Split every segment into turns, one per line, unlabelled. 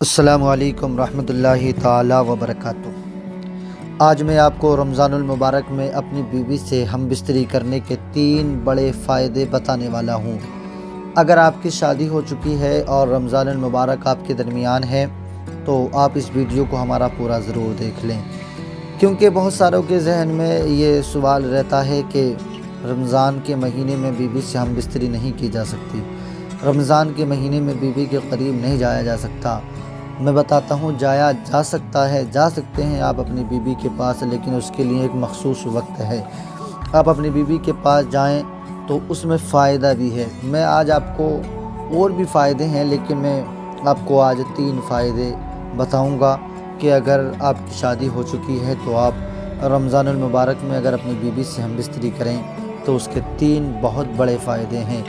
السلام علیکم ورحمۃ اللہ تعالی وبرکاتہ۔ آج میں آپ کو رمضان المبارک میں اپنی بیوی سے ہم بستری کرنے کے 3 بڑے فائدے بتانے والا ہوں۔ اگر آپ کی شادی ہو چکی ہے اور رمضان المبارک آپ کے درمیان ہے تو آپ اس ویڈیو کو ہمارا پورا ضرور دیکھ لیں، کیونکہ بہت ساروں کے ذہن میں یہ سوال رہتا ہے کہ رمضان کے مہینے میں بیوی سے ہم بستری نہیں کی جا سکتی، رمضان کے مہینے میں بیوی کے قریب نہیں جایا جا سکتا۔ میں بتاتا ہوں جایا جا سکتا ہے، جا سکتے ہیں آپ اپنی بیوی کے پاس، لیکن اس کے لیے ایک مخصوص وقت ہے۔ آپ اپنی بیوی کے پاس جائیں تو اس میں فائدہ بھی ہے۔ میں آج آپ کو اور بھی فائدے ہیں، لیکن میں آپ کو آج 3 فائدے بتاؤں گا کہ اگر آپ کی شادی ہو چکی ہے تو آپ رمضان المبارک میں اگر اپنی بیوی سے ہم بستری کریں تو اس کے 3 بہت بڑے فائدے ہیں۔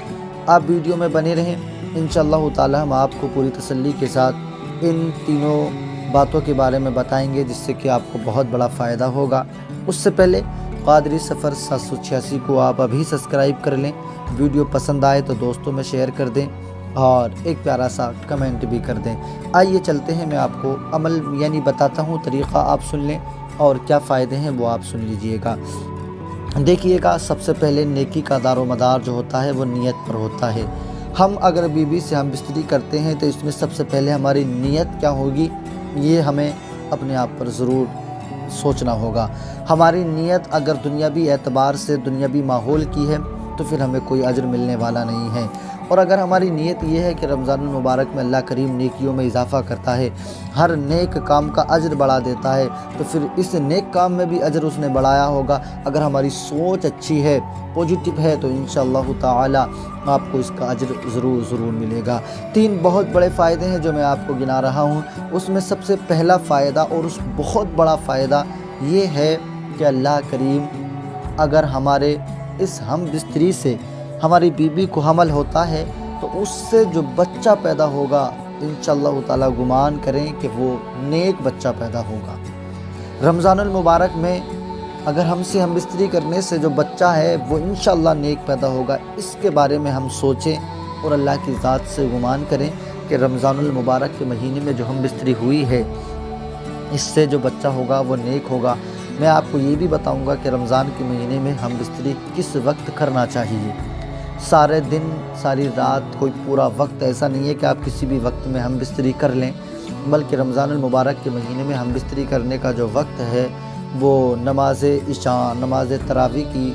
آپ ویڈیو میں بنے رہیں، انشاءاللہ تعالی ہم آپ کو پوری تسلی کے ساتھ ان تینوں باتوں کے بارے میں بتائیں گے، جس سے کہ آپ کو بہت بڑا فائدہ ہوگا۔ اس سے پہلے قادری سفر 786 کو آپ ابھی سبسکرائب کر لیں، ویڈیو پسند آئے تو دوستوں میں شیئر کر دیں اور ایک پیارا سا کمنٹ بھی کر دیں۔ آئیے چلتے ہیں، میں آپ کو عمل بتاتا ہوں، طریقہ آپ سن لیں اور کیا فائدے ہیں وہ آپ سن لیجئے گا۔ دیکھیے گا، سب سے پہلے نیکی کا دار و مدار جو ہوتا ہے وہ نیت پر ہوتا ہے۔ ہم اگر بیوی سے ہم بستری کرتے ہیں تو اس میں سب سے پہلے ہماری نیت کیا ہوگی، یہ ہمیں اپنے آپ پر ضرور سوچنا ہوگا۔ ہماری نیت اگر دنیاوی اعتبار سے دنیاوی ماحول کی ہے تو پھر ہمیں کوئی اجر ملنے والا نہیں ہے، اور اگر ہماری نیت یہ ہے کہ رمضان المبارک میں اللہ کریم نیکیوں میں اضافہ کرتا ہے، ہر نیک کام کا اجر بڑھا دیتا ہے، تو پھر اس نیک کام میں بھی اجر اس نے بڑھایا ہوگا۔ اگر ہماری سوچ اچھی ہے، پوزیٹیو ہے، تو انشاءاللہ تعالی آپ کو اس کا اجر ضرور ملے گا۔ 3 بہت بڑے فائدے ہیں جو میں آپ کو گنا رہا ہوں، اس میں سب سے پہلا فائدہ اور اس بہت بڑا فائدہ یہ ہے کہ اللہ کریم اگر ہمارے اس ہم بستری سے ہماری بیوی کو حمل ہوتا ہے تو اس سے جو بچہ پیدا ہوگا انشاءاللہ تعالی گمان کریں کہ وہ نیک بچہ پیدا ہوگا۔ رمضان المبارک میں اگر ہم سے ہم بستری کرنے سے جو بچہ ہے وہ انشاءاللہ نیک پیدا ہوگا، اس کے بارے میں ہم سوچیں اور اللہ کی ذات سے گمان کریں کہ رمضان المبارک کے مہینے میں جو ہم بستری ہوئی ہے اس سے جو بچہ ہوگا وہ نیک ہوگا۔ میں آپ کو یہ بھی بتاؤں گا کہ رمضان کے مہینے میں ہم بستری کس وقت کرنا چاہیے۔ سارے دن ساری رات کوئی پورا وقت ایسا نہیں ہے کہ آپ کسی بھی وقت میں ہم بستری کر لیں، بلکہ رمضان المبارک کے مہینے میں ہم بستری کرنے کا جو وقت ہے وہ نماز عشاء، نماز تراویح کی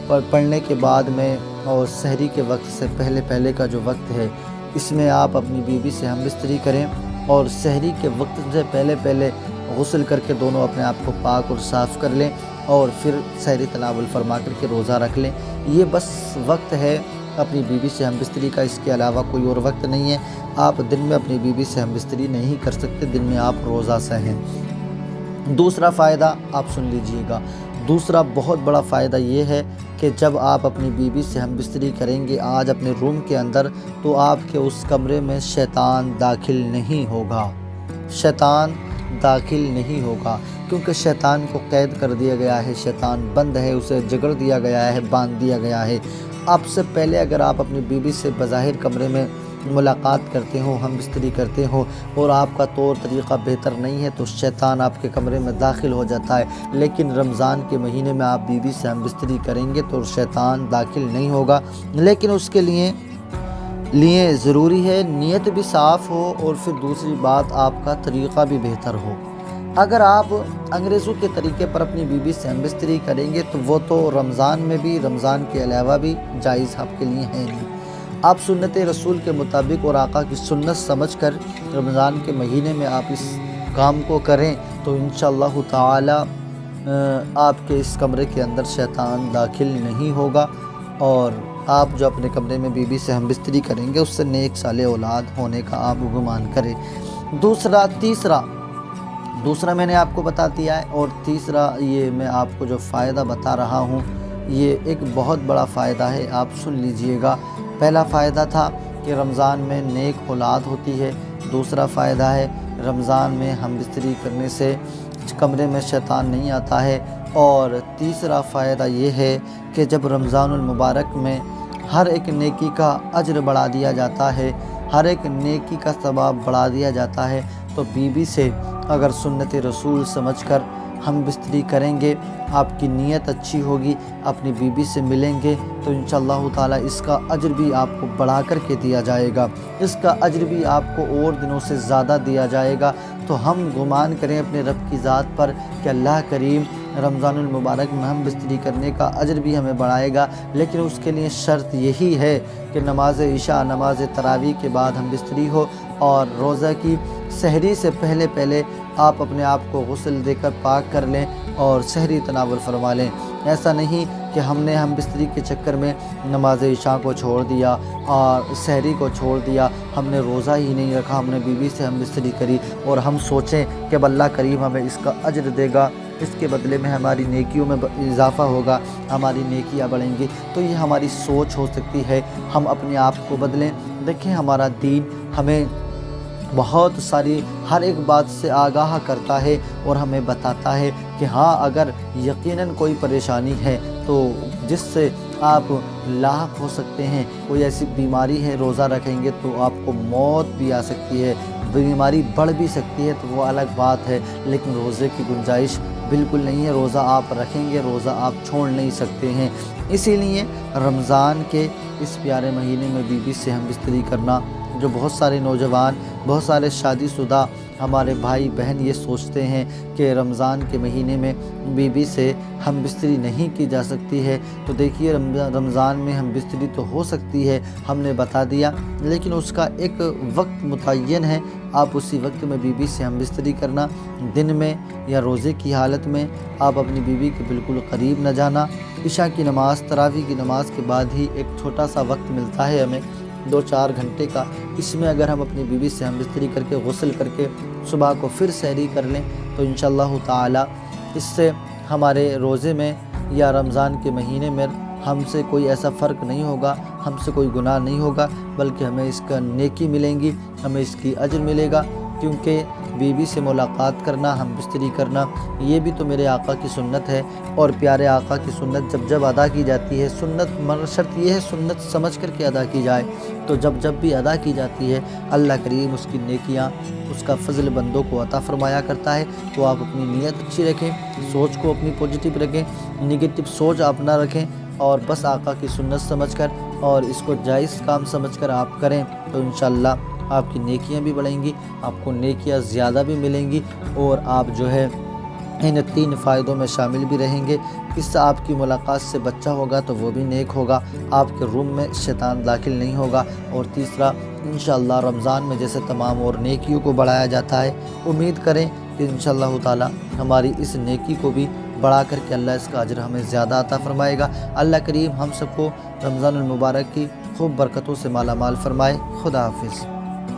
پڑھنے کے بعد میں اور سحری کے وقت سے پہلے کا جو وقت ہے، اس میں آپ اپنی بیوی سے ہم بستری کریں اور سحری کے وقت سے پہلے غسل کر کے دونوں اپنے آپ کو پاک اور صاف کر لیں اور پھر سحری تناول فرما کر کے روزہ رکھ لیں۔ یہ بس وقت ہے اپنی بیوی سے ہم بستری کا، اس کے علاوہ کوئی اور وقت نہیں ہے۔ آپ دن میں اپنی بیوی سے ہم بستری نہیں کر سکتے، دن میں آپ روزہ سے ہیں۔ دوسرا فائدہ آپ سن لیجئے گا، دوسرا بہت بڑا فائدہ یہ ہے کہ جب آپ اپنی بیوی سے ہم بستری کریں گے آج اپنے روم کے اندر، تو آپ کے اس کمرے میں شیطان داخل نہیں ہوگا، شیطان داخل نہیں ہوگا، کیونکہ شیطان کو قید کر دیا گیا ہے، شیطان بند ہے، اسے جگڑ دیا گیا ہے، باندھ دیا گیا ہے۔ آپ سے پہلے اگر آپ اپنی بیوی سے بظاہر کمرے میں ملاقات کرتے ہو، ہم بستری کرتے ہو اور آپ کا طور طریقہ بہتر نہیں ہے تو شیطان آپ کے کمرے میں داخل ہو جاتا ہے، لیکن رمضان کے مہینے میں آپ بیوی سے ہم بستری کریں گے تو شیطان داخل نہیں ہوگا، لیکن اس کے لیے ضروری ہے نیت بھی صاف ہو اور پھر دوسری بات آپ کا طریقہ بھی بہتر ہو۔ اگر آپ انگریزوں کے طریقے پر اپنی بیوی سے ہم بستری کریں گے تو وہ تو رمضان میں بھی، رمضان کے علاوہ بھی جائز آپ کے لیے ہے نہیں۔ آپ سنت رسول کے مطابق اور آقا کی سنت سمجھ کر رمضان کے مہینے میں آپ اس کام کو کریں تو انشاءاللہ تعالی آپ کے اس کمرے کے اندر شیطان داخل نہیں ہوگا، اور آپ جو اپنے کمرے میں بیوی سے ہم بستری کریں گے اس سے نیک صالح اولاد ہونے کا آپ گمان کریں۔ دوسرا میں نے آپ کو بتا دیا ہے، اور تیسرا یہ میں آپ کو جو فائدہ بتا رہا ہوں یہ ایک بہت بڑا فائدہ ہے، آپ سن لیجئے گا۔ پہلا فائدہ تھا کہ رمضان میں نیک اولاد ہوتی ہے، دوسرا فائدہ ہے رمضان میں ہم بستری کرنے سے کمرے میں شیطان نہیں آتا ہے، اور تیسرا فائدہ یہ ہے کہ جب رمضان المبارک میں ہر ایک نیکی کا اجر بڑھا دیا جاتا ہے، ہر ایک نیکی کا ثواب بڑھا دیا جاتا ہے، تو بیوی سے اگر سنت رسول سمجھ کر ہم بستری کریں گے، آپ کی نیت اچھی ہوگی، اپنی بیوی سے ملیں گے تو انشاءاللہ تعالی اس کا اجر بھی آپ کو بڑھا کر کے دیا جائے گا، اس کا اجر بھی آپ کو اور دنوں سے زیادہ دیا جائے گا۔ تو ہم گمان کریں اپنے رب کی ذات پر کہ اللہ کریم رمضان المبارک میں ہم بستری کرنے کا اجر بھی ہمیں بڑھائے گا، لیکن اس کے لیے شرط یہی ہے کہ نماز عشاء، نماز تراویح کے بعد ہم بستری ہو، اور روزہ کی سحری سے پہلے آپ اپنے آپ کو غسل دے کر پاک کر لیں اور سحری تناول فرما لیں۔ ایسا نہیں کہ ہم بستری کے چکر میں نماز عشاء کو چھوڑ دیا اور سحری کو چھوڑ دیا، ہم نے روزہ ہی نہیں رکھا، ہم نے بیوی سے ہم بستری کری اور ہم سوچیں کہ اب اللہ کریم ہمیں اس کا اجر دے گا، اس کے بدلے میں ہماری نیکیوں میں اضافہ ہوگا، ہماری نیکیاں بڑھیں گی۔ تو یہ ہماری سوچ ہو سکتی ہے، ہم اپنے آپ کو بدلیں۔ دیکھیں ہمارا دین ہمیں بہت ساری ہر ایک بات سے آگاہ کرتا ہے اور ہمیں بتاتا ہے کہ ہاں اگر یقیناً کوئی پریشانی ہے تو جس سے آپ لاحق ہو سکتے ہیں، کوئی ایسی بیماری ہے، روزہ رکھیں گے تو آپ کو موت بھی آ سکتی ہے، بیماری بڑھ بھی سکتی ہے، تو وہ الگ بات ہے، لیکن روزے کی گنجائش بالکل نہیں ہے، روزہ آپ رکھیں گے، روزہ آپ چھوڑ نہیں سکتے ہیں۔ اسی لیے رمضان کے اس پیارے مہینے میں بیوی سے ہم بستری کرنا، جو بہت سارے نوجوان، بہت سارے شادی شدہ ہمارے بھائی بہن یہ سوچتے ہیں کہ رمضان کے مہینے میں بیوی سے ہم بستری نہیں کی جا سکتی ہے، تو دیکھیے رمضان میں ہم بستری تو ہو سکتی ہے، ہم نے بتا دیا، لیکن اس کا ایک وقت متعین ہے، آپ اسی وقت میں بیوی سے ہم بستری کرنا، دن میں یا روزے کی حالت میں آپ اپنی بیوی کے بالکل قریب نہ جانا۔ عشاء کی نماز، تراویح کی نماز کے بعد ہی ایک چھوٹا سا وقت ملتا ہے ہمیں 2-4 گھنٹے کا، اس میں اگر ہم اپنی بیوی سے ہم بستری کر کے غسل کر کے صبح کو پھر سحری کر لیں تو انشاءاللہ تعالی اس سے ہمارے روزے میں یا رمضان کے مہینے میں ہم سے کوئی ایسا فرق نہیں ہوگا، ہم سے کوئی گناہ نہیں ہوگا، بلکہ ہمیں اس کا نیکی ملیں گی، ہمیں اس کی اجر ملے گا، کیونکہ بیوی سے ملاقات کرنا، ہم بستری کرنا، یہ بھی تو میرے آقا کی سنت ہے، اور پیارے آقا کی سنت جب ادا کی جاتی ہے، سنت شرط یہ ہے سنت سمجھ کر کے ادا کی جائے، تو جب بھی ادا کی جاتی ہے اللہ کریم اس کی نیکیاں، اس کا فضل بندوں کو عطا فرمایا کرتا ہے۔ تو آپ اپنی نیت اچھی رکھیں، سوچ کو اپنی پوزیٹیو رکھیں، نگیٹو سوچ آپ نہ رکھیں، اور بس آقا کی سنت سمجھ کر اور اس کو جائز کام سمجھ کر آپ کریں تو انشاءاللہ آپ کی نیکیاں بھی بڑھیں گی، آپ کو نیکیاں زیادہ بھی ملیں گی، اور آپ جو ہے ان 3 فائدوں میں شامل بھی رہیں گے۔ اس سے آپ کی ملاقات سے بچہ ہوگا تو وہ بھی نیک ہوگا، آپ کے روم میں شیطان داخل نہیں ہوگا، اور تیسرا انشاءاللہ رمضان میں جیسے تمام اور نیکیوں کو بڑھایا جاتا ہے، امید کریں کہ انشاءاللہ تعالی ہماری اس نیکی کو بھی بڑھا کر کے اللہ اس کا اجر ہمیں زیادہ عطا فرمائے گا۔ اللہ کریم ہم سب کو رمضان المبارک کی خوب برکتوں سے مالا مال فرمائے۔ خدا حافظ۔